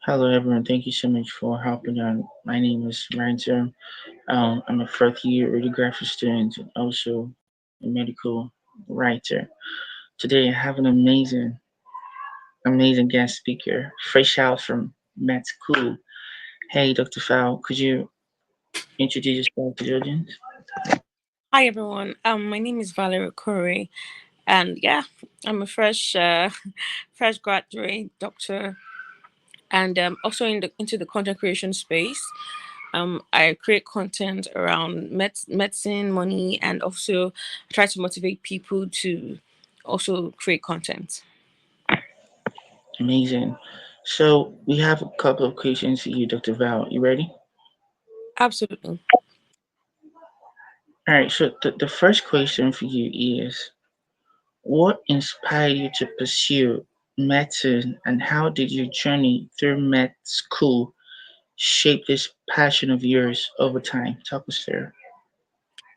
Hello, everyone. Thank you so much for hopping on. My name is Ryan. I'm a fourth year radiography student and also a medical writer. Today, I have an amazing guest speaker, fresh out from med school. Hey, Dr. Fowl, could you introduce yourself to the audience? Hi everyone. My name is Valerie Okorie, and yeah, I'm a fresh graduate doctor, and also into the content creation space. I create content around medicine, money, and also try to motivate people to also create content. Amazing. So, we have a couple of questions for you, Dr. Val. You ready? Absolutely. All right, so the first question for you is what inspired you to pursue medicine and how did your journey through med school shape this passion of yours over time? Talk us through.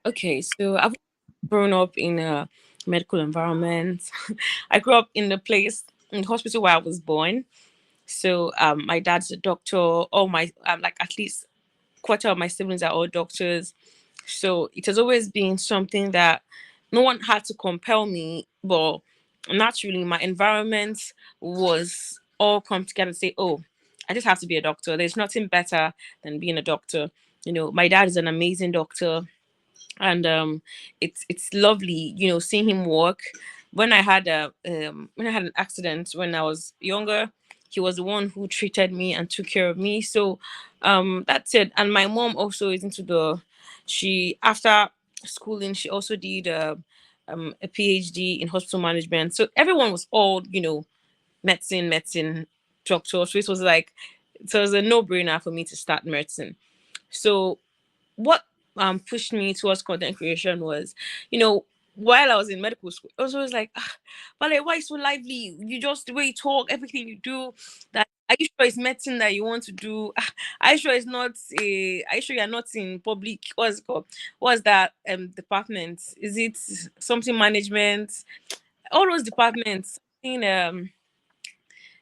Okay, so I've grown up in a medical environment. I grew up in the place in the hospital where I was born. So my dad's a doctor. All my like at least quarter of my siblings are all doctors. So it has always been something that no one had to compel me, but naturally my environment was all come together and say, oh, I just have to be a doctor. There's nothing better than being a doctor. My dad is an amazing doctor, and it's lovely, seeing him work. When I had an accident when I was younger, he was the one who treated me and took care of me. So that's it. And my mom also is into the she after schooling, she also did a PhD in hospital management. So everyone was all medicine doctor. So it was a no-brainer for me to start medicine. So what pushed me towards content creation was, you know, while I was in medical school, I was always like, but like, why so lively? You just the way you talk, everything you do. That are you sure it's medicine that you want to do? Are you sure it's not? Are you sure you're not in public? What's it called? What's that department? Is it something management? All those departments. In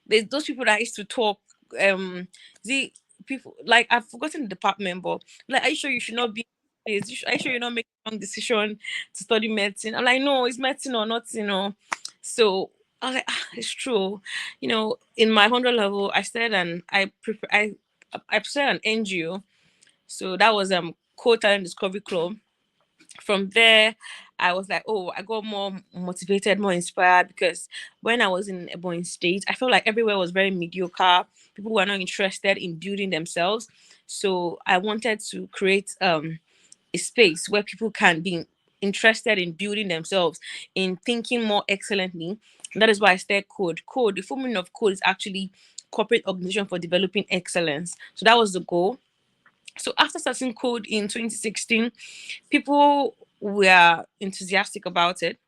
there's those people that used to talk. The people like I've forgotten the department, but like, are you sure you should not be? Are you sure you're not making the wrong decision to study medicine? I'm like, no, it's medicine or not, So I was like, it's true. In my 100 level, I started and I started an NGO. So that was Co Talent Discovery Club. From there, I was like, oh, I got more motivated, more inspired because when I was in Ebonyi State, I felt like everywhere was very mediocre. People were not interested in building themselves. So I wanted to create a space where people can be interested in building themselves, in thinking more excellently. And that is why I started Code. Code, the full meaning of Code is actually corporate organization for developing excellence. So that was the goal. So after starting Code in 2016, people were enthusiastic about it,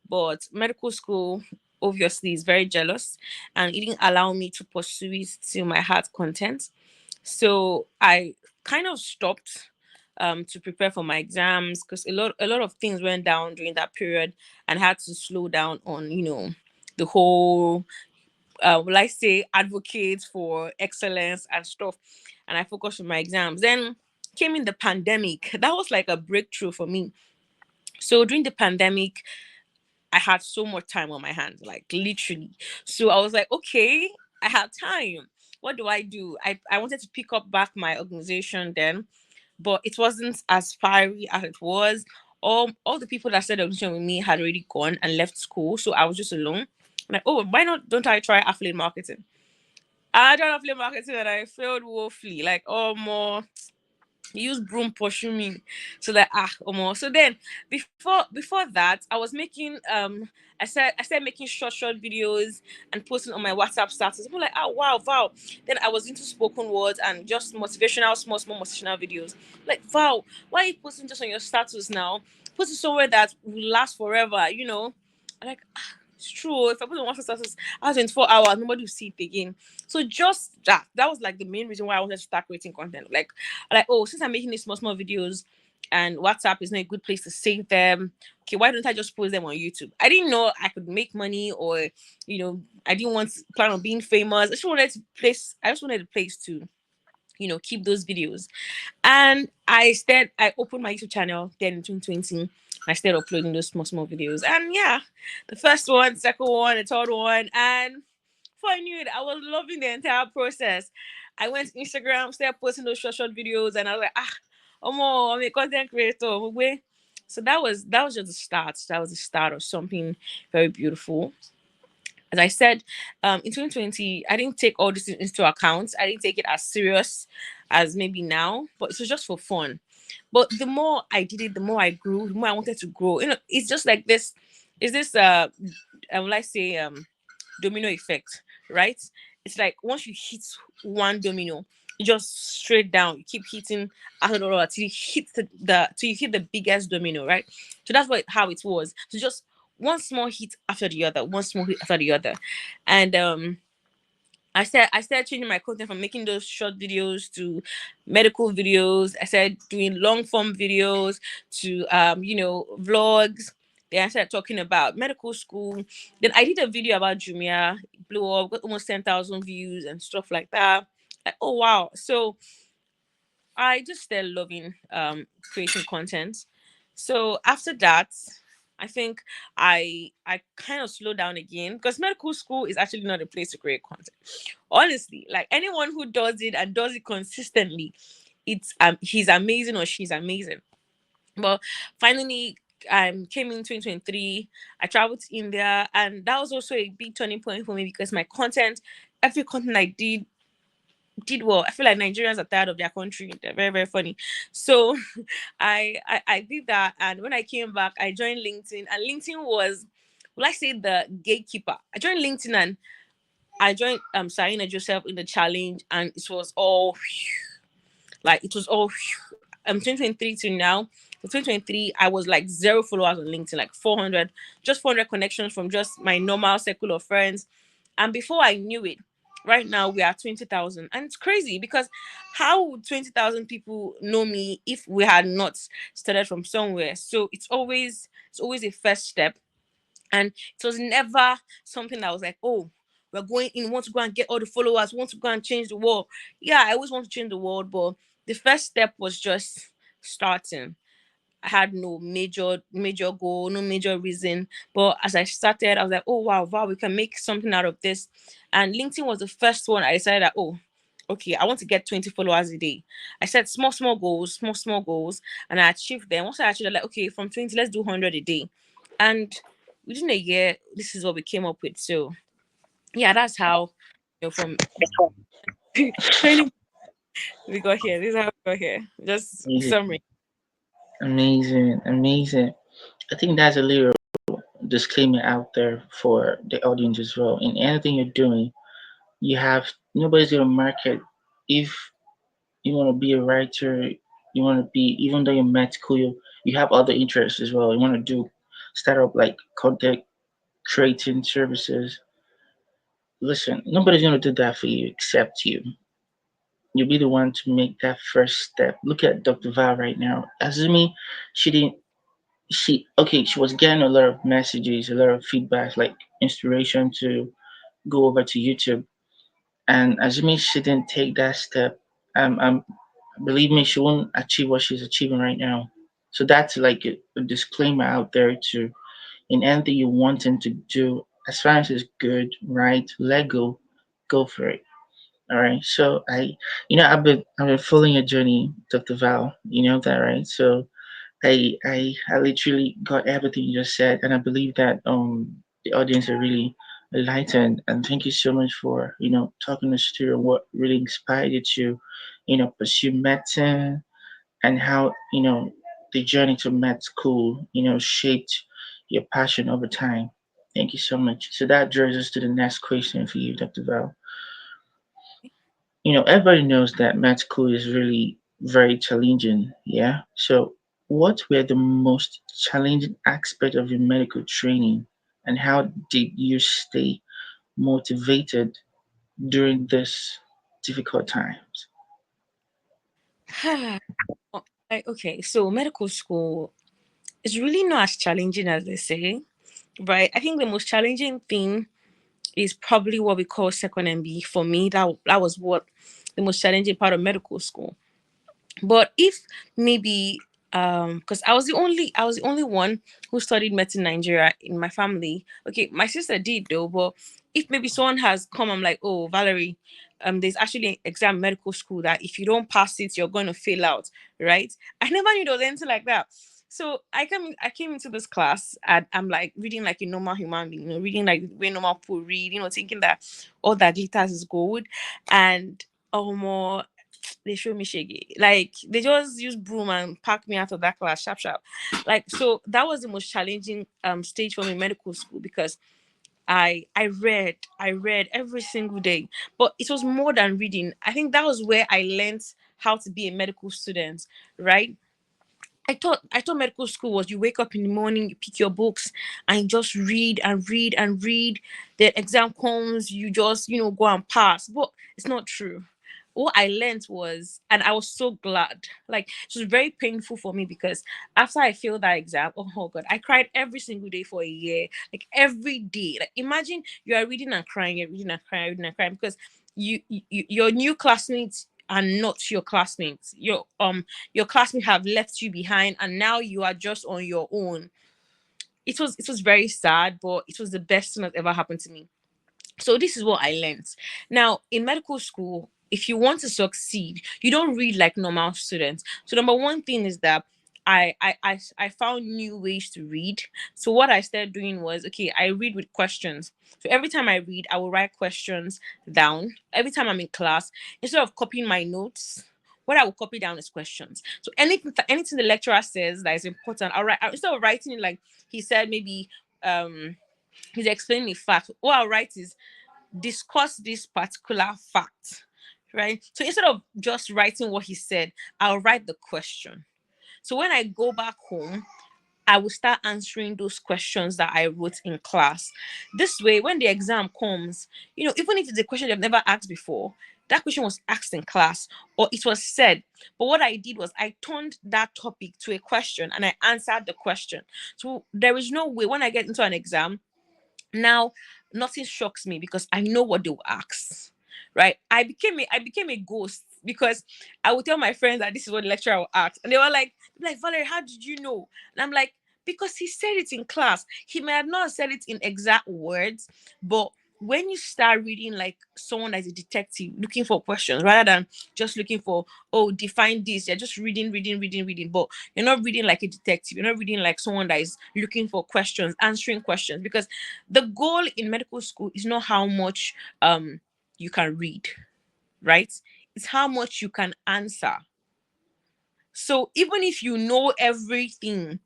but medical school obviously is very jealous and it didn't allow me to pursue it to my heart content. So I kind of stopped to prepare for my exams because a lot of things went down during that period and had to slow down on the whole will I say advocate for excellence and stuff. And I focused on my exams. Then came in the pandemic. That was like a breakthrough for me. So during the pandemic, I had so much time on my hands, like literally. So I was like, okay, I have time. What do I do? I wanted to pick up back my organization then, but it wasn't as fiery as it was. All the people that started the organization with me had already gone and left school. So I was just alone. I'm like, oh, why not don't I try affiliate marketing? I tried affiliate marketing and I failed woefully. Like, oh more use broom pursue me. So like almost. So then before that, I was making I started making short videos and posting on my WhatsApp status. I'm like, oh wow. Then I was into spoken words and just motivational, small motivational videos. Like, wow, why are you posting just on your status now? Post it somewhere that will last forever. I'm like, it's true. If I put it on WhatsApp status, after 24 hours, nobody will see it again. So just that was like the main reason why I wanted to start creating content. Like, oh, since I'm making these small videos, and WhatsApp is not a good place to save them. Okay, why don't I just post them on YouTube? I didn't know I could make money, or I didn't want to plan on being famous. I just wanted a place to keep those videos. And I opened my YouTube channel then in 2020. I started uploading those small, small videos. And yeah, the first one, second one, the third one. And before I knew it, I was loving the entire process. I went to Instagram, started posting those short, short videos, and I was like, I'm a content creator. So that was just the start. That was the start of something very beautiful. As I said, in 2020, I didn't take all this into account. I didn't take it as serious as maybe now, but it was just for fun. But the more I did it, the more I grew, the more I wanted to grow. It's just like this. Is this would I say domino effect, right? It's like once you hit one domino, you just straight down. You keep hitting after the other till you hit till you hit the biggest domino, right? So that's how it was. So just one small hit after the other, one small hit after the other, and I started changing my content from making those short videos to medical videos. I started doing long form videos to vlogs. Then I started talking about medical school. Then I did a video about Jumia. It blew up, got almost 10,000 views and stuff like that. Like, oh wow. So I just started loving creating content. So after that, I think I kind of slowed down again because medical school is actually not a place to create content. Honestly, like anyone who does it and does it consistently, it's he's amazing or she's amazing. But finally, came in 2023. I traveled to India, and that was also a big turning point for me because my content, every content I did well. I feel like Nigerians are tired of their country. They're very, very funny. So I did that, and when I came back, I joined LinkedIn, and LinkedIn was, will I say, the gatekeeper. I joined LinkedIn, and I joined Sarina Joseph in the challenge, and it was all like it was all 2023 to now. For 2023, I was like zero followers on LinkedIn, like 400, just 400 connections from just my normal circle of friends. And before I knew it, right now we are 20,000. And it's crazy because how would 20,000 people know me if we had not started from somewhere? So it's always a first step, and it was never something that was like, oh, we're going in, want to go and get all the followers, want to go and change the world. Yeah, I always want to change the world, but the first step was just starting. I had no major goal, no major reason. But as I started, I was like, oh wow, we can make something out of this. And LinkedIn was the first one I decided that, oh, okay, I want to get 20 followers a day. I set small goals, small goals, and I achieved them. Once I achieved, like, okay, from 20, let's do 100 a day. And within a year, this is what we came up with. So yeah, that's how from 20 we got here. This is how we got here. Just Amazing, summary. amazing, amazing. I think that's a little disclaimer out there for the audience as well. In anything you're doing, you have nobody's gonna market. If you want to be a writer, you want to be, even though you're medical, you have other interests as well. You want to do start up like content creating services. Listen, nobody's gonna do that for you except you. You'll be the one to make that first step. Look at Dr. Val right now. Azumi, she didn't. She was getting a lot of messages, a lot of feedback, like inspiration to go over to YouTube. And Azumi, she didn't take that step. Um, believe me, she won't achieve what she's achieving right now. So that's like a disclaimer out there to in anything you wanting to do, as far as it's good, right, let go for it. All right. So I've been following your journey, Dr. Val. You know that, right? So I literally got everything you just said, and I believe that the audience are really enlightened. And thank you so much for talking us through what really inspired you to pursue medicine, and how the journey to med school shaped your passion over time. Thank you so much. So that draws us to the next question for you, Dr. Val. Everybody knows that med school is really very challenging. Yeah. So, what were the most challenging aspect of your medical training, and how did you stay motivated during this difficult times? Okay, so medical school is really not as challenging as they say, right? I think the most challenging thing is probably what we call second MB. For me, that was what the most challenging part of medical school. But if maybe because I was the only one who studied medicine in Nigeria in my family. Okay, my sister did though, but if maybe someone has come, I'm like, oh Valerie, there's actually an exam in medical school that if you don't pass it, you're gonna fail out, right? I never knew there was anything like that. So I came into this class and I'm like reading like a normal human being, reading like the way normal people read, thinking that all that glitters is gold. And more they show me shaggy. Like they just use broom and pack me out of that class sharp sharp. Like so that was the most challenging stage for me in medical school because I read every single day. But it was more than reading. I think that was where I learned how to be a medical student, right? I thought medical school was you wake up in the morning, you pick your books, and you just read and read and read. The exam comes, you just go and pass. But it's not true. What I learned was, and I was so glad. Like it was very painful for me because after I failed that exam, oh god, I cried every single day for a year, like every day. Like imagine you are reading and crying, you're reading and crying, reading and crying because your new classmates are not your classmates. Your classmates have left you behind and now you are just on your own. It was very sad, but it was the best thing that ever happened to me. So this is what I learned. Now in medical school, if you want to succeed, you don't read like normal students. So number one thing is that I found new ways to read. So what I started doing was, okay, I read with questions. So every time I read, I will write questions down. Every time I'm in class, instead of copying my notes, what I will copy down is questions. So anything the lecturer says that is important, instead of writing it like he said, maybe um he's explaining a fact. What I'll write is discuss this particular fact, right? So instead of just writing what he said, I'll write the question. So when I go back home, I will start answering those questions that I wrote in class. This way, when the exam comes, even if it's a question they've never asked before, that question was asked in class or it was said. But what I did was I turned that topic to a question and I answered the question. So there is no way when I get into an exam, now nothing shocks me because I know what they will ask. Right? I became a ghost because I would tell my friends that this is what the lecturer will ask. And they were like, Valerie, how did you know? And I'm like, because he said it in class. He may have not said it in exact words, but when you start reading like someone as a detective looking for questions rather than just looking for, oh, define this, you're just reading, reading, reading, reading, but you're not reading like a detective, you're not reading like someone that is looking for questions, answering questions, because the goal in medical school is not how much you can read, right? It's how much you can answer. So even if you know everything,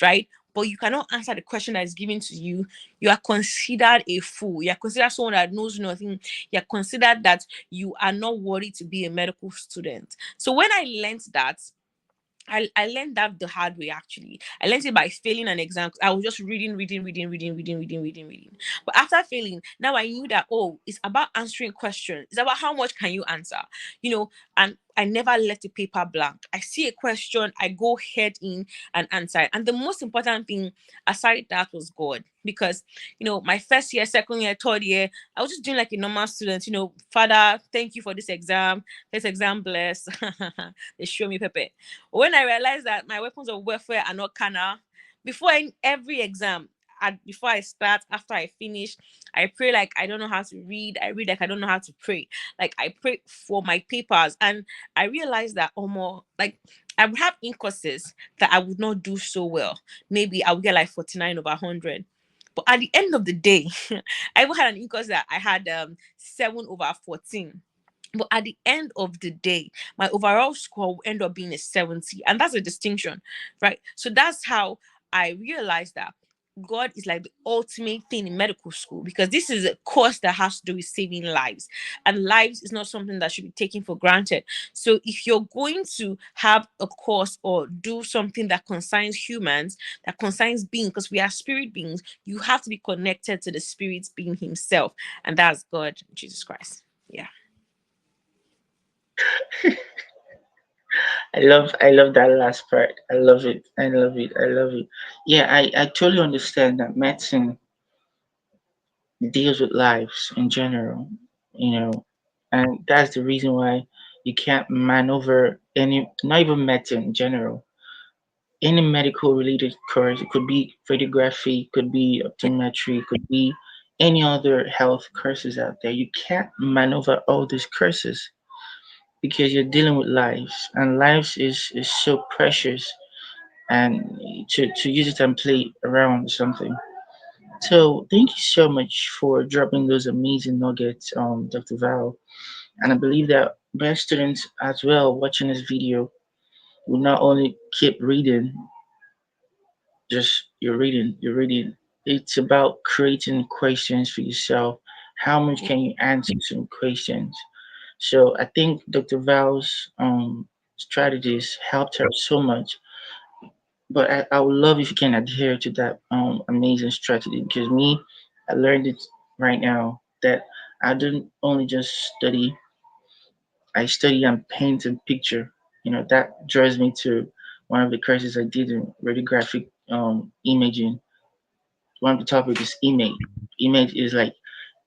right, but you cannot answer the question that is given to you, you are considered a fool. You are considered someone that knows nothing. You are considered that you are not worthy to be a medical student. So when I learned that, I learned that the hard way actually. I learned it by failing an exam. I was just reading, reading, reading, reading, reading, reading, reading, reading. But after failing, now I knew that, oh, it's about answering questions. It's about how much can you answer, and I never left the paper blank. I see a question, I go head in and answer it. And the most important thing aside that was God. Because, my first year, second year, third year, I was just doing like a normal student, Father, thank you for this exam. This exam bless. They show me Pepe. When I realized that my weapons of warfare are not carnal, every exam, before I start, after I finish, I pray like I don't know how to read. I read like I don't know how to pray. Like I pray for my papers, and I realized that almost like I would have incourses that I would not do so well. Maybe I would get like 49 over 100. But at the end of the day, I even had an incourse that I had 7 over 14. But at the end of the day, my overall score will end up being a 70. And that's a distinction, right? So that's how I realized that God is like the ultimate thing in medical school, because this is a course that has to do with saving lives. And lives is not something that should be taken for granted. So if you're going to have a course or do something that concerns humans, that concerns being, because we are spirit beings, you have to be connected to the spirit being himself. And that's God, Jesus Christ. Yeah. I love that last part. I love it. I love it. I love it. Yeah, I totally understand that medicine deals with lives in general, you know, and that's the reason why you can't maneuver any, not even medicine in general, any medical related course. It could be radiography, could be optometry, could be any other health courses out there. You can't maneuver all these courses because you're dealing with lives, and lives is so precious, and to use it and play around with something. So thank you so much for dropping those amazing nuggets, Dr. Val. And I believe that best students as well watching this video will not only keep reading, just you're reading. It's about creating questions for yourself. How much can you answer some questions? So I think Dr. Val's strategies helped her so much. But I would love if you can adhere to that amazing strategy, because me, I learned it right now that I don't only just study, I study and paint and picture. You know, that draws me to one of the courses I did in radiographic imaging. One of the topic is image. Image is like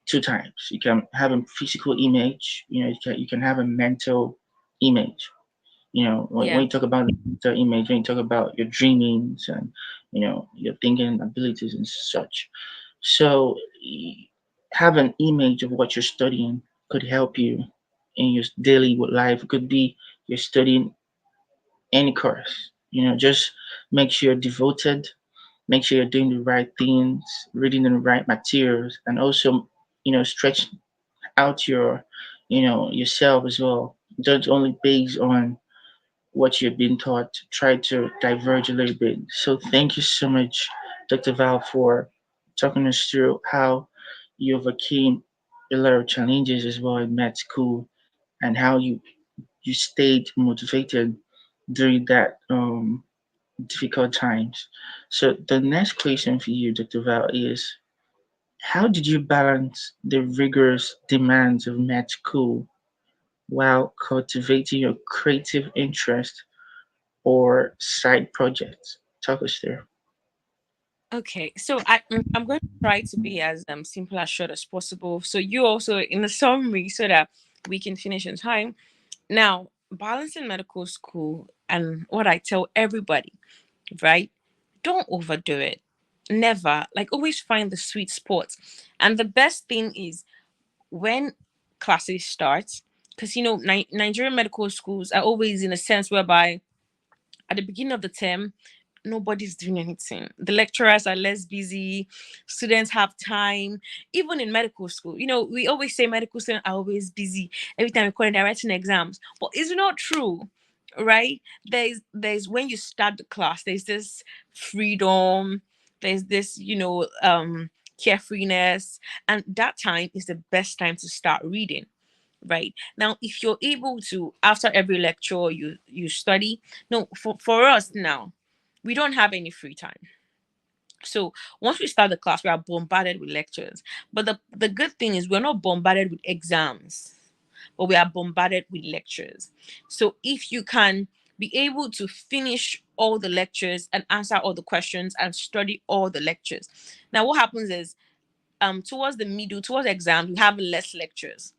two types. You can have a physical image, you can have a mental image. When Yeah. you talk about the image, when you talk about your dreamings and your thinking abilities and such. So have an image of what you're studying could help you in your daily life. It could be you're studying any course. Just make sure you're devoted, make sure you're doing the right things, reading the right materials, and also stretch out yourself as well. Don't only base on what you've been taught. Try to diverge a little bit. So thank you so much, Dr. Val, for talking us through how you overcame a lot of challenges as well in med school, and how you stayed motivated during that difficult times. So the next question for you, Dr. Val, is how did you balance the rigorous demands of med school while cultivating your creative interest or side projects? Talk us through. Okay, so I'm going to try to be as simple as short as possible. So you also in the summary so that we can finish in time. Now, balancing medical school and what I tell everybody, right? Don't overdo it. Never. Like always find the sweet spot. And the best thing is when classes start, because Nigerian medical schools are always in a sense whereby at the beginning of the term, nobody's doing anything. The lecturers are less busy, students have time. Even in medical school, we always say medical students are always busy. Every time we call it, they're writing exams. But it's not true, right? There's when you start the class, there's this freedom, there's this, carefreeness, and that time is the best time to start reading, right? Now if you're able to, after every lecture, you study. No, for us now, we don't have any free time. So once we start the class, we are bombarded with lectures. But the good thing is we're not bombarded with exams, but we are bombarded with lectures. So if you can be able to finish all the lectures and answer all the questions and study all the lectures, now what happens is towards the middle, towards exams, we have less lectures,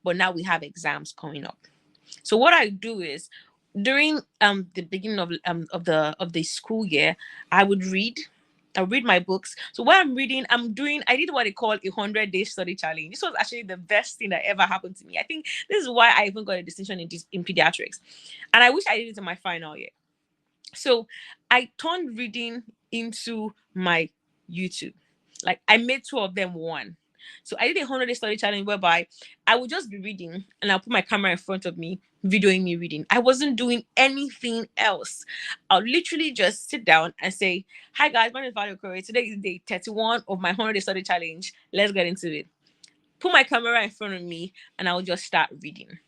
but now we have exams coming up. So what I do is during the beginning of the school year, I would read. I read my books. So while I'm reading, I did what they call 100-day study challenge. This was actually the best thing that ever happened to me. I think this is why I even got a distinction in pediatrics. And I wish I did it in my final year. So I turned reading into my YouTube. Like I made two of them one. So I did a 100-day study challenge whereby I would just be reading and I'll put my camera in front of me, videoing me reading. I wasn't doing anything else. I'll literally just sit down and say, "Hi guys, my name is Valerie Okorie. Today is day 31 of my 100-day study challenge. Let's get into it." Put my camera in front of me and I'll just start reading.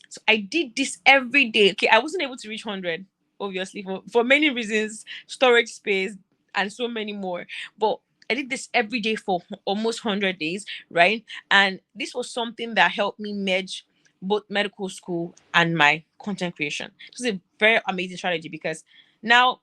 So I did this every day. Okay, I wasn't able to reach 100, obviously, for many reasons, storage space, and so many more. But I did this every day for almost 100 days, right? And this was something that helped me merge both medical school and my content creation. This is a very amazing strategy because now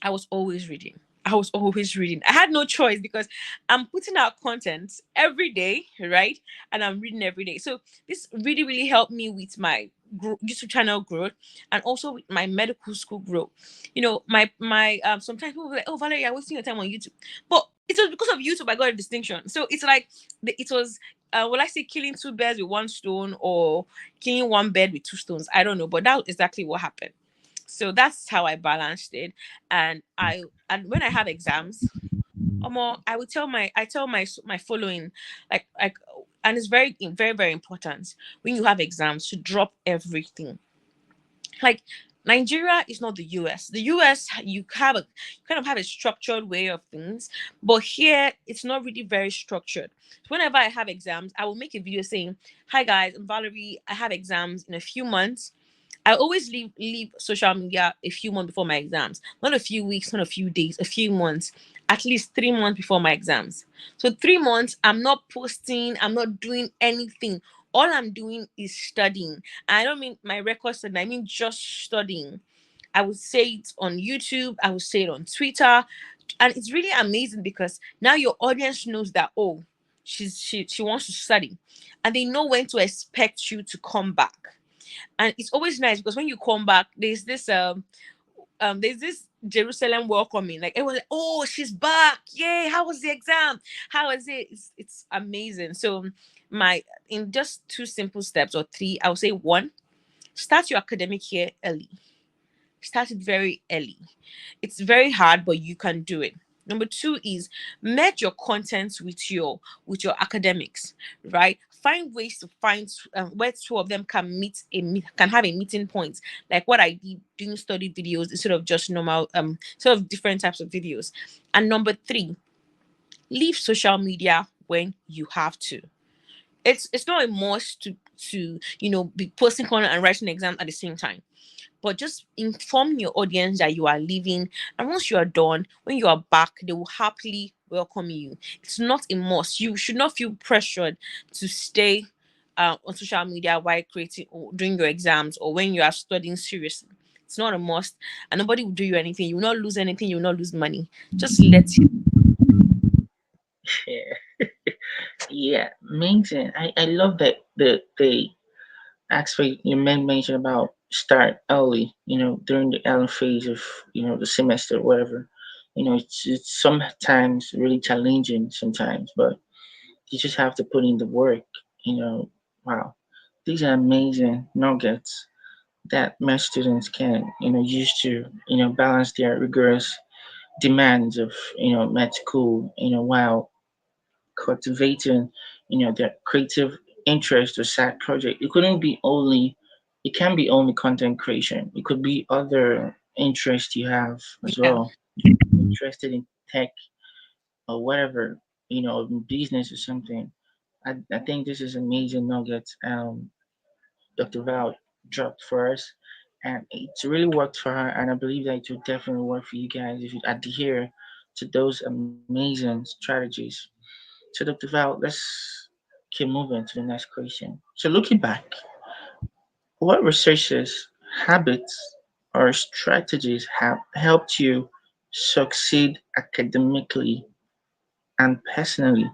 I was always reading. I was always reading. I had no choice because I'm putting out content every day, right? And I'm reading every day. So this really, really helped me with my YouTube channel growth and also with my medical school growth. My sometimes people will be like, "Oh, Valerie, you're wasting your time on YouTube," but it was because of YouTube I got a distinction. So it's like it was. Will I say killing two birds with one stone or killing one bird with two stones? I don't know, but that was exactly what happened. So that's how I balanced it. And when I have exams, I would tell my following, like, and it's very very important when you have exams to drop everything. Like, Nigeria is not the US. The US, you kind of have a structured way of things, but here it's not really very structured. So whenever I have exams, I will make a video saying, "Hi guys, I'm Valerie. I have exams in a few months." I always leave social media a few months before my exams. Not a few weeks, not a few days, a few months. At least 3 months before my exams. So 3 months, I'm not posting, I'm not doing anything. All I'm doing is studying. I don't mean my record studying, I mean just studying. I would say it on YouTube, I would say it on Twitter. And it's really amazing because now your audience knows that, oh, she wants to study. And they know when to expect you to come back. And it's always nice because when you come back, there's this Jerusalem welcoming. Like it was like, oh, she's back. Yay, how was the exam? How was it? It's amazing. So my in just two simple steps or three, I would say one, start your academic year early. Start it very early. It's very hard, but you can do it. Number two is merge your content with your academics, right? Find ways to find where two of them can have a meeting point, like what I did doing study videos instead of just normal sort of different types of videos. And number three, leave social media when you have to. It's not a must to be posting content and writing exams at the same time, but just inform your audience that you are leaving. And once you are done, when you are back, they will happily welcome you. It's not a must. You should not feel pressured to stay on social media while creating or during your exams or when you are studying seriously. It's not a must, and nobody will do you anything. You will not lose anything. You will not lose money. Just let it. Yeah, yeah, amazing. I love that the aspect you mentioned about start early. During the early phase of the semester, whatever. It's sometimes really challenging sometimes, but you just have to put in the work. You know, wow, these are amazing nuggets that my students can use to balance their rigorous demands of med school while cultivating their creative interest or side project. It can be only content creation. It could be other interests you have as Yeah. well. Interested in tech or whatever, business or something. I think this is amazing nuggets Dr. Val dropped for us. And it's really worked for her, and I believe that it will definitely work for you guys if you adhere to those amazing strategies. So, Dr. Val, let's keep moving to the next question. So, looking back, what researches, habits, or strategies have helped you succeed academically and personally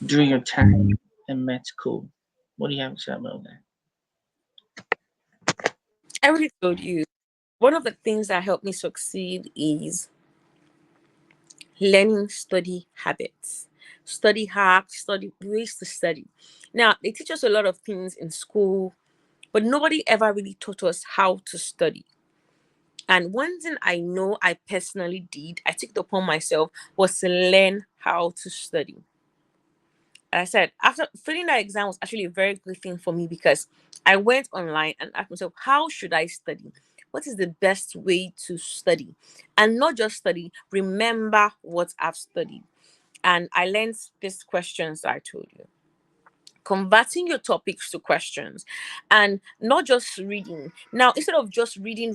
during your time in med school? What do you have to say about that? I already told you. One of the things that helped me succeed is learning study habits, study hacks, study ways to study. Now, they teach us a lot of things in school, but nobody ever really taught us how to study. And one thing I know I personally did, I took it upon myself, was to learn how to study. I said, after filling that exam was actually a very good thing for me because I went online and asked myself, how should I study? What is the best way to study? And not just study, remember what I've studied. And I learned these questions I told you. Converting your topics to questions and not just reading. Now, instead of just reading,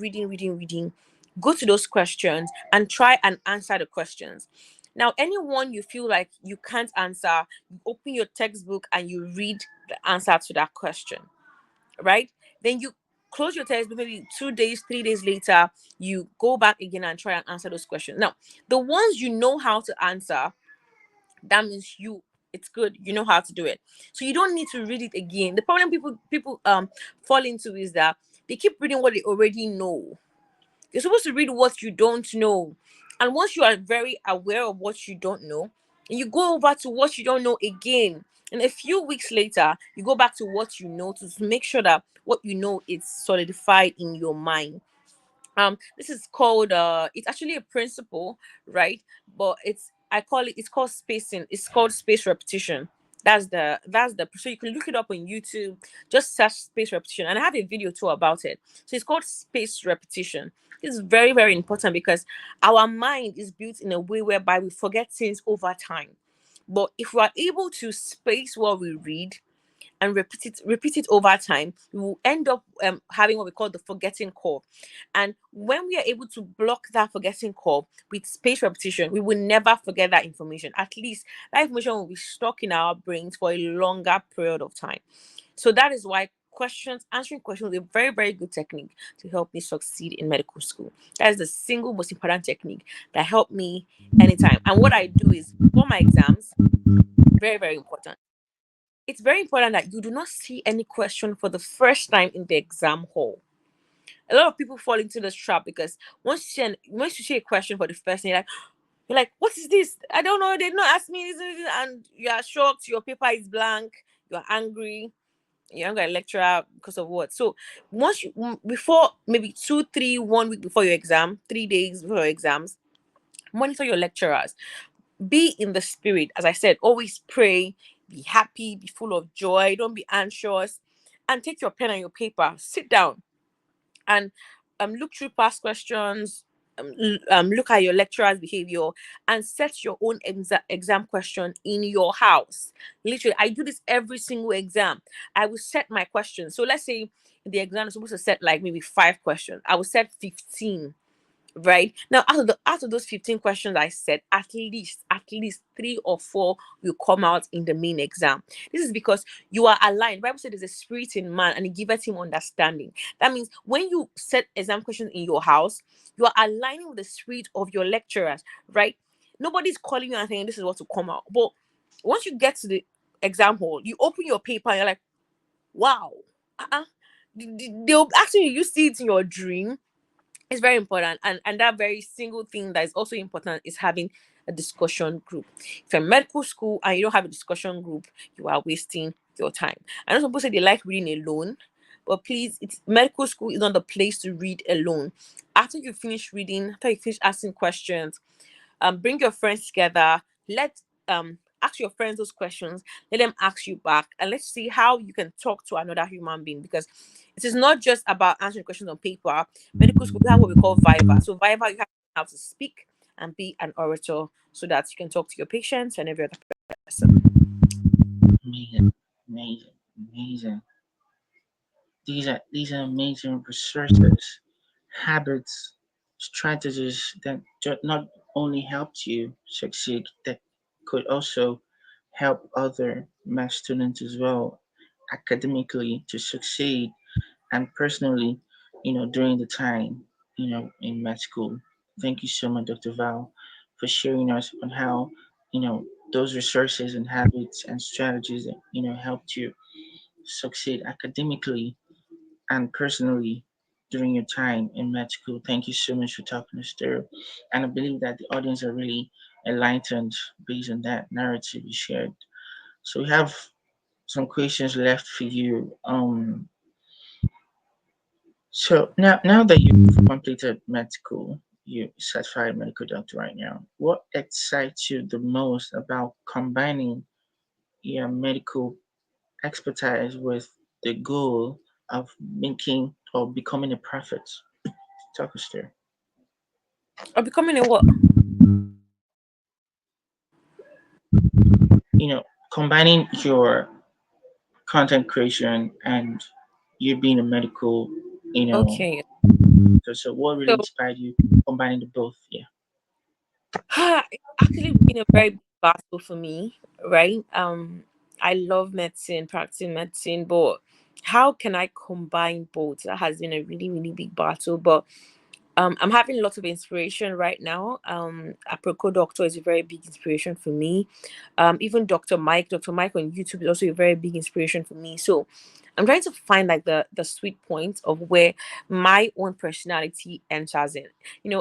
go to those questions and try and answer the questions. Now, anyone you feel like you can't answer, you open your textbook and you read the answer to that question. right? Then you close your test, but maybe 2 days, 3 days later, you go back again and try and answer those questions. Now, the ones you know how to answer, that means it's good, you know how to do it, so you don't need to read it again. The problem people fall into is that they keep reading what they already know. You're supposed to read what you don't know. And once you are very aware of what you don't know, and you go over to what you don't know again, and a few weeks later, you go back to what you know to make sure that what you know is solidified in your mind. This is called it's actually a principle, right? But it's called spacing. It's called space repetition. That's the so you can look it up on YouTube. Just search space repetition, and I have a video too about it. So it's called space repetition. It's very, very important because our mind is built in a way whereby we forget things over time. But if we are able to space what we read and repeat it over time, we will end up having what we call the forgetting curve. And when we are able to block that forgetting curve with space repetition, we will never forget that information. At least that information will be stuck in our brains for a longer period of time. So that is why answering questions is a very, very good technique to help me succeed in medical school. That is the single most important technique that helped me anytime. And what I do is for my exams, very, very important. It's very important that you do not see any question for the first time in the exam hall. A lot of people fall into this trap because once you see a question for the first time, you're like, what is this? I don't know. They did not ask me this, and you are shocked. Your paper is blank. You are angry. You're angry at lecturer because of what? So before maybe 1 week before your exam, 3 days before your exams, monitor your lecturers. Be in the spirit. As I said, always pray, be happy, be full of joy, don't be anxious, and take your pen and your paper, sit down, and look through past questions, look at your lecturer's behavior, and set your own exam question in your house. Literally, I do this every single exam. I will set my questions. So let's say the exam is supposed to set like maybe 5 questions. I will set 15, right? Now, out of those 15 questions I said, at least 3 or 4 will come out in the main exam. This is because you are aligned. The Bible said there's a spirit in man and it giveth him understanding. That means when you set exam questions in your house, you are aligning with the spirit of your lecturers, right? Nobody's calling you and saying this is what to come out. But once you get to the exam hall, you open your paper and you're like, wow. Uh-uh. They'll ask you see it in your dream. It's very important, and that very single thing that is also important is having a discussion group. If you're in medical school and you don't have a discussion group, you are wasting your time. I know some people say they like reading alone, but please, it's medical school is not the place to read alone. After you finish reading, after you finish asking questions, bring your friends together. Let ask your friends those questions. Let them ask you back, and let's see how you can talk to another human being. Because it is not just about answering questions on paper. Medical school, we have what we call viva. So viva, you have to know how to speak and be an orator so that you can talk to your patients and every other person. Amazing, amazing, amazing. These are amazing resources, habits, strategies that not only helped you succeed, that could also help other math students as well academically to succeed and personally, during the time, in med school. Thank you so much, Dr. Val, for sharing us on how, you know, those resources and habits and strategies that, helped you succeed academically and personally during your time in med school. Thank you so much for talking us through. And I believe that the audience are really enlightened based on that narrative you shared. So we have some questions left for you. So now that you've completed med school, you're certified medical doctor right now. What excites you the most about combining your medical expertise with the goal of making or becoming a prophet? Talk us through. Or becoming a what? You know, combining your content creation and you being a medical, you know, Okay. so what really So inspired you combining the both? Yeah. it's actually been a very big battle for me, right? I love medicine, practicing medicine, but how can I combine both? That has been a really, really big battle. But I'm having lots of inspiration right now. Aproko Doctor is a very big inspiration for me. Even Dr. Mike on YouTube is also a very big inspiration for me. So I'm trying to find like the sweet point of where my own personality enters in.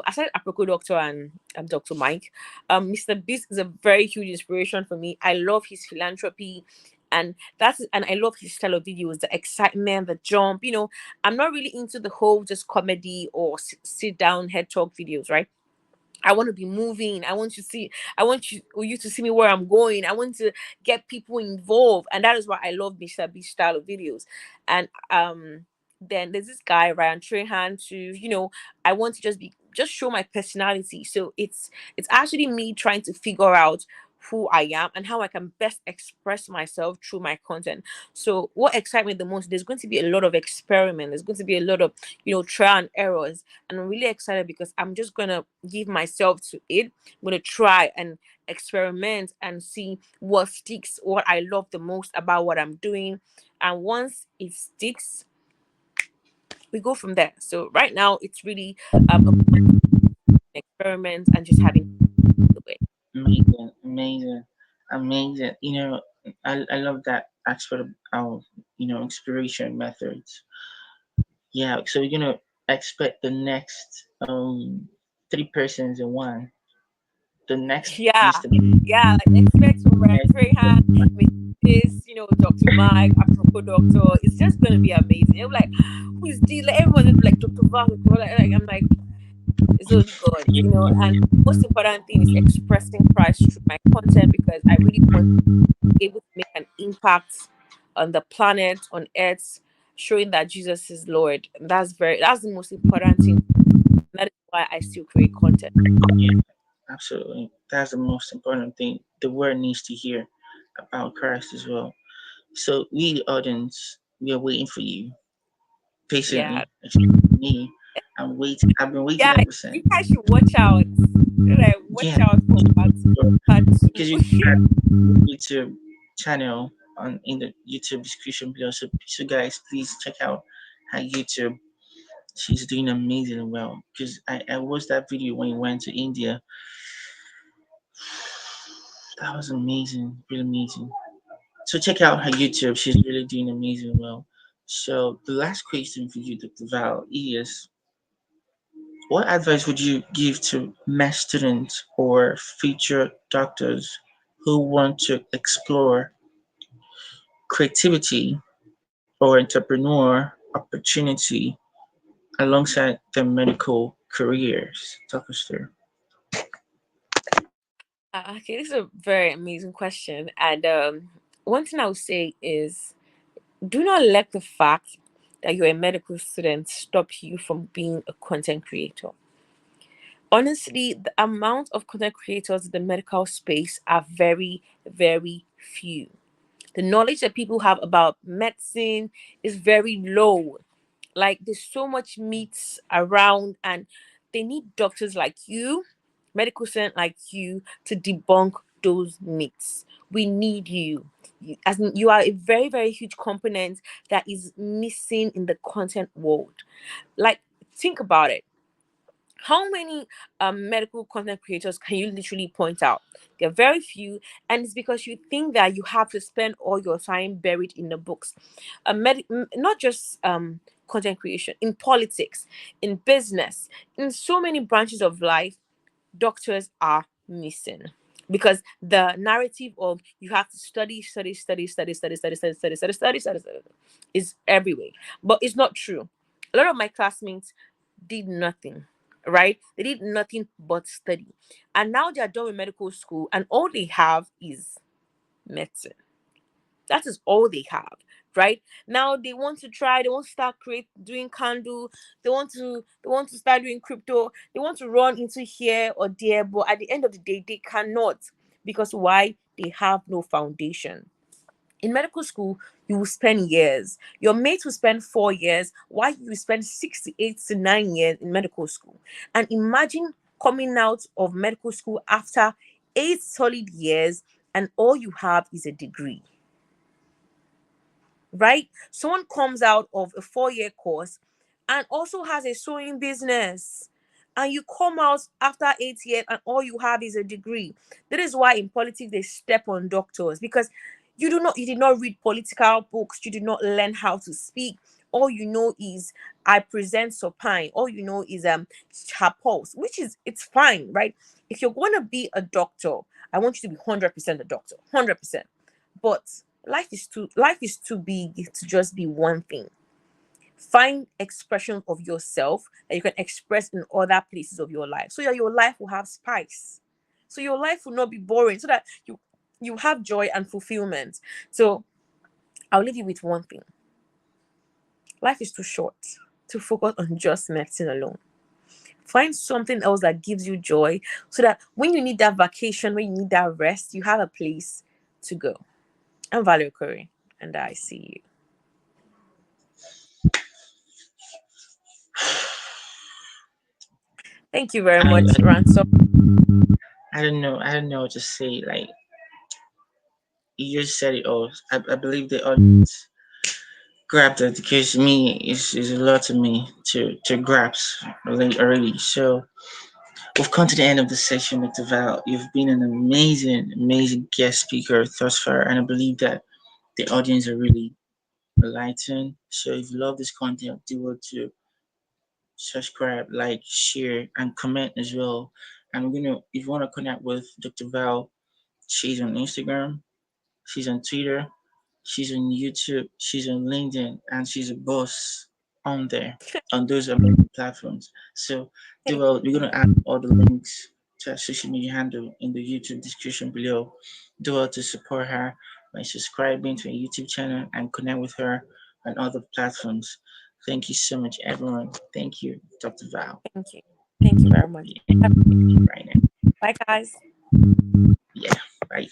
Aside Aproko Doctor and Dr. Mike, Mr. Beast is a very huge inspiration for me. I love his philanthropy, and I love his style of videos, the excitement, the jump. I'm not really into the whole just comedy or sit down head talk videos, right? I want to be moving. I want you to see me where I'm going. I want to get people involved. And that is why I love Mr. Beast style of videos. And then there's this guy, Ryan Trahan, to, I want to just show my personality. So it's actually me trying to figure out who I am and how I can best express myself through my content. So what excites me the most, there's going to be a lot of experiment. There's going to be a lot of, trial and errors, and I'm really excited because I'm just gonna give myself to it. I'm gonna try and experiment and see what sticks, what I love the most about what I'm doing. And once it sticks, we go from there. So right now it's really experiments and just having the way. Amazing, amazing, amazing. I love that aspect of our, inspiration methods. Yeah, so we're gonna expect the next three persons in one. The next Yeah, Mr. yeah, like expect from Ryan Trahan, Miss this, Dr. Mike, Apropos Doctor. It's just gonna be amazing. It'll be like, who is this? Like everyone will be like Dr. Val, I'm like, it's only God, and most important thing is expressing Christ through my content, because I really want to be able to make an impact on the planet, on earth, showing that Jesus is Lord. And that's the most important thing. That is why I still create content. Yeah, absolutely. That's the most important thing. The world needs to hear about Christ as well. So we, the audience, we are waiting for you Yeah. patiently. Especially me, I'm waiting. I've been waiting Yeah, ever since. you guys should watch out. Like, Yeah, watch out for part two. because you got YouTube channel on in the YouTube description below. So guys, please check out her YouTube. She's doing amazingly well. Because I watched that video when you went to India. That was amazing, really amazing. So check out her YouTube. She's really doing amazing well. So the last question for you, Dr. Val, is what advice would you give to med students or future doctors who want to explore creativity or entrepreneur opportunity alongside their medical careers? Talk us through. Okay, this is a very amazing question. And one thing I would say is, do not let the fact that you're a medical student stop you from being a content creator. Honestly, the amount of content creators in the medical space are very, very few. The knowledge that people have about medicine is very low. Like, there's so much myths around, and they need doctors like you, medical student like you, to debunk those myths. We need you. As in, you are a very, very huge component that is missing in the content world. Like, think about it. How many medical content creators can you literally point out? There are very few, and it's because you think that you have to spend all your time buried in the books. Not just content creation, in politics, in business, in so many branches of life, doctors are missing, because the narrative of you have to study is everywhere, but it's not true. A lot of my classmates did nothing, right? They did nothing but study, and now they are done with medical school, and all they have is medicine. That is all they have. Right now, they want to start create doing candle. They want to start doing crypto. They want to run into here or there, but at the end of the day, they cannot, because why? They have no foundation. In medical school, you will spend years. Your mates will spend 4 years, while you will spend 6 to 8 to 9 years in medical school. And imagine coming out of medical school after 8 solid years, and all you have is a degree. right? Someone comes out of a 4 year course and also has a sewing business. And you come out after 8 years and all you have is a degree. That is why in politics they step on doctors, because you did not read political books, you did not learn how to speak. All you know is I present supine. All you know is her pulse, which is it's fine, right? If you're going to be a doctor, I want you to be 100% a doctor, 100%. But life is too big to just be one thing. Find expression of yourself that you can express in other places of your life, so that your life will have spice, so your life will not be boring, so that you have joy and fulfillment. So I'll leave you with one thing: life is too short to focus on just medicine alone. Find something else that gives you joy, so that when you need that vacation, when you need that rest, you have a place to go. I'm Valerie Okorie, and I see you. Thank you very much, I, Ransom. I don't know what to say. Like you just said it all. I believe the audience grabbed it because me is a lot to me to grasp already. So we've come to the end of the session, Dr. Val. You've been an amazing guest speaker thus far, and I believe that the audience are really enlightened. So if you love this content, do well to subscribe, like, share, and comment as well. And if you wanna connect with Dr. Val, she's on Instagram, she's on Twitter, she's on YouTube, she's on LinkedIn, and she's a boss on there, on those amazing platforms. So do Thank well. We're you. gonna add all the links to her social media handle in the YouTube description below. Do well to support her by subscribing to her YouTube channel and connect with her on other platforms. Thank you so much, everyone. Thank you, Dr. Val. Thank you. Thank you very much. Yeah, right now. Bye, guys. Yeah, bye.